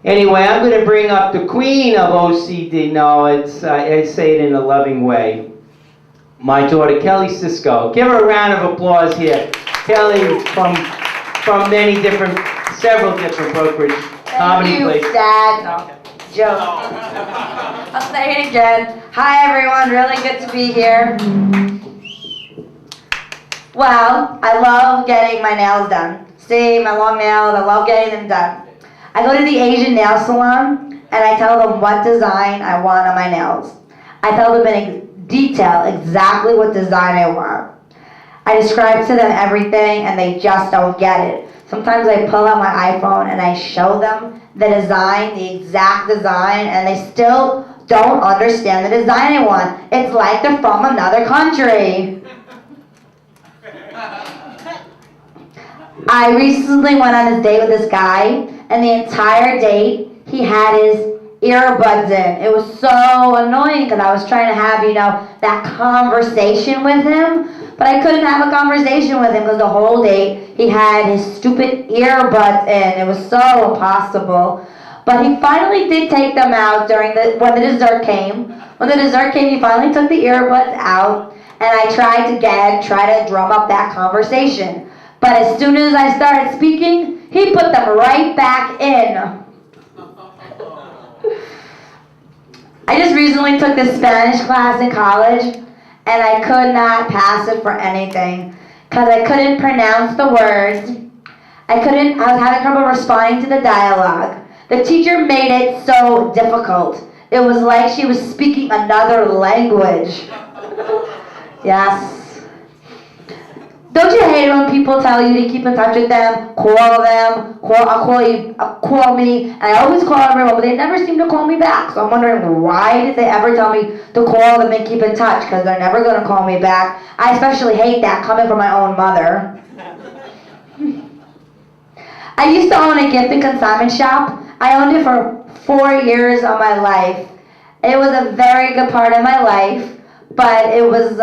Anyway, I'm going to bring up the queen of OCD. No, I say it in a loving way. My daughter, Kelly Sisco. Give her a round of applause here. Kelly from several different brokerage comedy places. Thank you, Dad. No, joke. I'll say it again. Hi, everyone. Really good to be here. Well, I love getting my nails done. See, my long nails, I love getting them done. I go to the Asian nail salon, and I tell them what design I want on my nails. I tell them in detail exactly what design I want. I describe to them everything, and they just don't get it. Sometimes I pull out my iPhone, and I show them the design, the exact design, and they still don't understand the design I want. It's like they're from another country. I recently went on a date with this guy, and the entire date, he had his earbuds in. It was so annoying because I was trying to have, that conversation with him, but I couldn't have a conversation with him because the whole date, he had his stupid earbuds in. It was so impossible. But he finally did take them out when the dessert came. When the dessert came, he finally took the earbuds out, and I tried to drum up that conversation. But as soon as I started speaking, he put them right back in. I just recently took this Spanish class in college, and I could not pass it for anything because I couldn't pronounce the words. I was having trouble responding to the dialogue. The teacher made it so difficult. It was like she was speaking another language. Yes. Don't you hate it when people tell you to keep in touch with them, call them, call me, and I always call everyone, but they never seem to call me back. So I'm wondering, why did they ever tell me to call them and keep in touch? Because they're never going to call me back. I especially hate that coming from my own mother. I used to own a gift and consignment shop. I owned it for 4 years of my life. It was a very good part of my life, but it was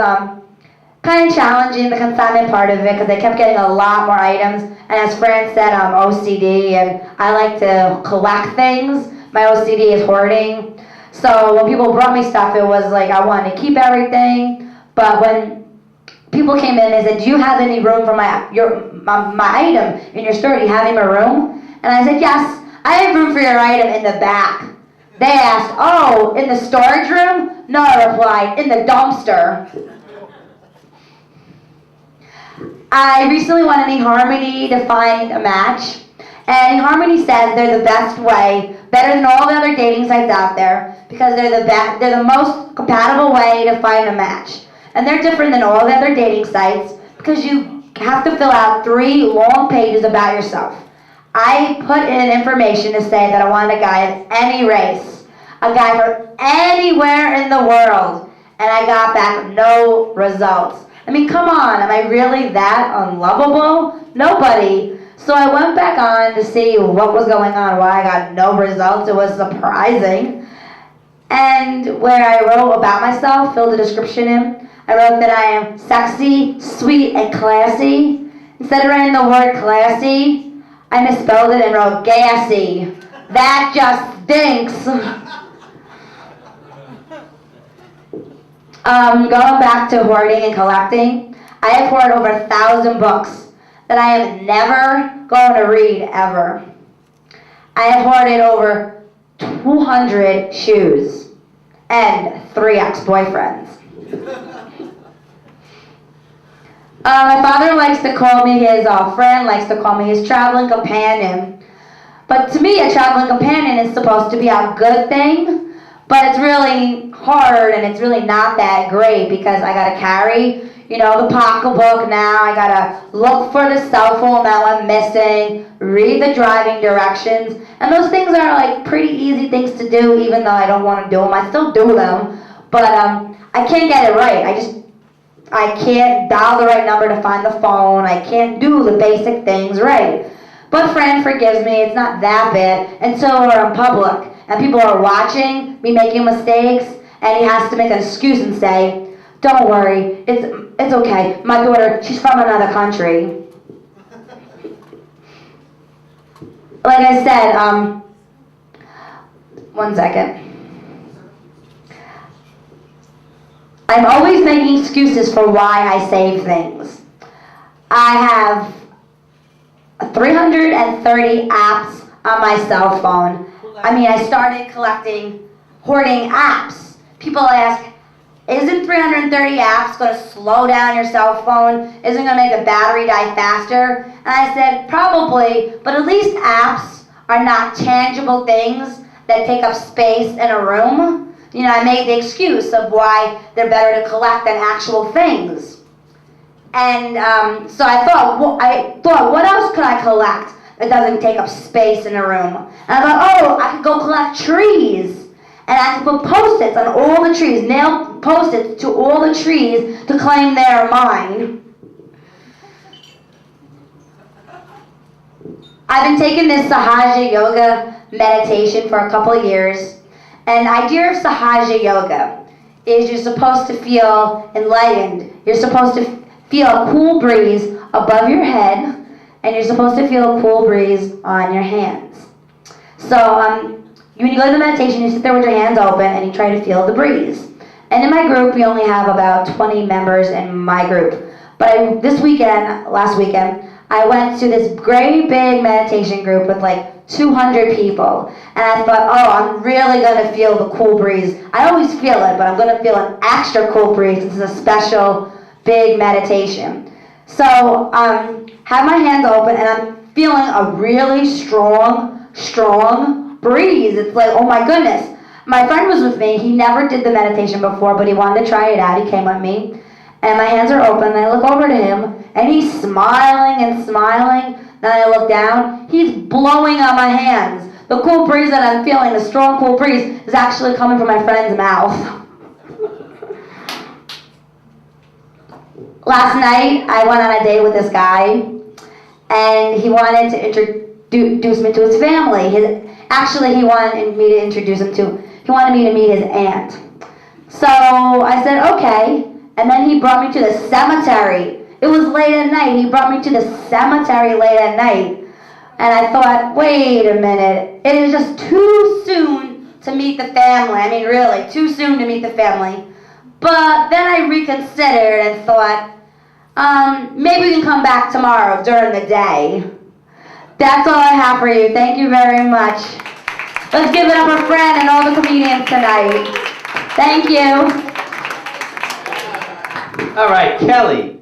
kind of challenging, the consignment part of it, because I kept getting a lot more items. And as Fran said, I'm OCD, and I like to collect things. My OCD is hoarding. So when people brought me stuff, it was like I wanted to keep everything. But when people came in and said, do you have any room for my item in your store? Do you have any more room? And I said, yes, I have room for your item in the back. They asked, oh, in the storage room? No, I replied, in the dumpster. I recently went on eHarmony to find a match, and eHarmony says they're the best way, better than all the other dating sites out there, because they're the most compatible way to find a match. And they're different than all the other dating sites because you have to fill out 3 long pages about yourself. I put in information to say that I wanted a guy of any race, a guy from anywhere in the world, and I got back no results. I mean, come on, am I really that unlovable? Nobody. So I went back on to see what was going on, why I got no results. It was surprising. And where I wrote about myself, filled the description in, I wrote that I am sexy, sweet, and classy. Instead of writing the word classy, I misspelled it and wrote gassy. That just stinks. Going back to hoarding and collecting, I have hoarded over 1,000 books that I am never going to read ever. I have hoarded over 200 shoes and 3 ex-boyfriends. My father likes to call me his friend, likes to call me his traveling companion. But to me, a traveling companion is supposed to be a good thing. But it's really hard, and it's really not that great because I gotta carry, the pocketbook now. I gotta look for the cell phone that I'm missing, read the driving directions, and those things are like pretty easy things to do, even though I don't want to do them. I still do them, but I can't get it right. I can't dial the right number to find the phone. I can't do the basic things right. But Fran forgives me. It's not that bad, and so we're in public. And people are watching me making mistakes, and he has to make an excuse and say, don't worry, it's okay. My daughter, she's from another country. Like I said, 1 second. I'm always making excuses for why I save things. I have 330 apps on my cell phone. I started hoarding apps. People ask, isn't 330 apps going to slow down your cell phone? Isn't it going to make the battery die faster? And I said, probably, but at least apps are not tangible things that take up space in a room. I made the excuse of why they're better to collect than actual things. And so I thought, what else could I collect that doesn't take up space in a room? And I thought, I could go collect trees. And I could put Post-its on all the trees, nail Post-its to all the trees to claim they're mine. I've been taking this Sahaja Yoga meditation for a couple of years. And the idea of Sahaja Yoga is you're supposed to feel enlightened. You're supposed to feel a cool breeze above your head, and you're supposed to feel a cool breeze on your hands. So when you go to the meditation, you sit there with your hands open and you try to feel the breeze. And in my group, we only have about 20 members in my group. But last weekend, I went to this great big meditation group with like 200 people. And I thought, I'm really going to feel the cool breeze. I always feel it, but I'm going to feel an extra cool breeze. This is a special big meditation. So have my hands open, and I'm feeling a really strong breeze. It's like, oh my goodness. My friend was with me. He never did the meditation before, but he wanted to try it out. He came with me. And my hands are open, and I look over to him, and he's smiling and smiling. Then I look down. He's blowing on my hands. The cool breeze that I'm feeling, the strong cool breeze, is actually coming from my friend's mouth. Last night, I went on a date with this guy, and he wanted to introduce me to his family. He wanted me to introduce him he wanted me to meet his aunt. So I said, okay. And then he brought me to the cemetery. It was late at night. He brought me to the cemetery late at night. And I thought, wait a minute. It is just too soon to meet the family. Really, too soon to meet the family. But then I reconsidered and thought, maybe we can come back tomorrow during the day. That's all I have for you. Thank you very much. Let's give it up for Fran and all the comedians tonight. Thank you. All right, Kelly.